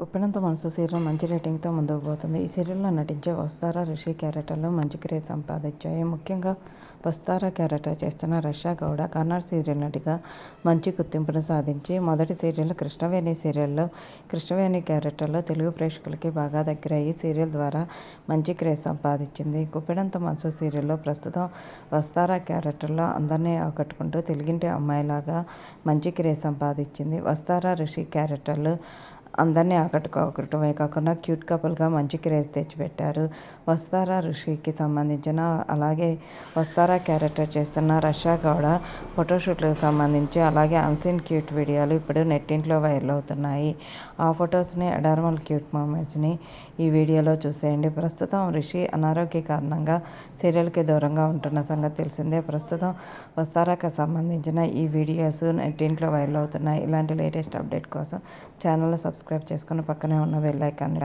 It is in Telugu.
ఉప్పెనంత మనసు సీరియల్ మంచి రేటింగ్తో ముందుకు పోతుంది. ఈ సీరియల్లో నటించే వస్తారా, రిషి క్యారెక్టర్లు మంచి క్రేజ్ సంపాదించాయి. ముఖ్యంగా వస్తారా క్యారెక్టర్ చేస్తున్న రష్యా గౌడ కన్నడ సీరియల్ నటిగా మంచి గుర్తింపును సాధించి మొదటి సీరియల్ కృష్ణవేణి సీరియల్లో కృష్ణవేణి క్యారెక్టర్లో తెలుగు ప్రేక్షకులకి బాగా దగ్గరయ్యి సీరియల్ ద్వారా మంచి క్రేజ్ సంపాదించింది. ఉప్పెనంత మనసు సీరియల్లో ప్రస్తుతం వస్తారా క్యారెక్టర్లో అందరినీ ఆకట్టుకుంటూ తెలుగింటి అమ్మాయిలాగా మంచి క్రేజ్ సంపాదించింది. వస్తారా, రిషి క్యారెక్టర్లు అందరినీ ఆకట్టుకోవటమే కాకుండా క్యూట్ కపుల్గా మంచి క్రేజ్ తెచ్చిపెట్టారు. వస్తారా రిషికి సంబంధించిన అలాగే వస్తారా క్యారెక్టర్ చేస్తున్న రష్యా గౌడ ఫోటోషూట్లకు సంబంధించి అలాగే అన్సీన్ క్యూట్ వీడియోలు ఇప్పుడు నెట్టింట్లో వైరల్ అవుతున్నాయి. ఆ ఫొటోస్ని అడార్మల్ క్యూట్ మూమెంట్స్ని ఈ వీడియోలో చూసేయండి. ప్రస్తుతం రిషి అనారోగ్య కారణంగా సీరియల్కి దూరంగా ఉంటున్న సంగతి తెలిసిందే. ప్రస్తుతం వస్తారాకి సంబంధించిన ఈ వీడియోస్ నెట్టింట్లో వైరల్ అవుతున్నాయి. ఇలాంటి లేటెస్ట్ అప్డేట్ కోసం ఛానల్ని సబ్స్క్రైబ్ చేసుకుని పక్కనే ఉన్న బెల్ ఐకాన్ని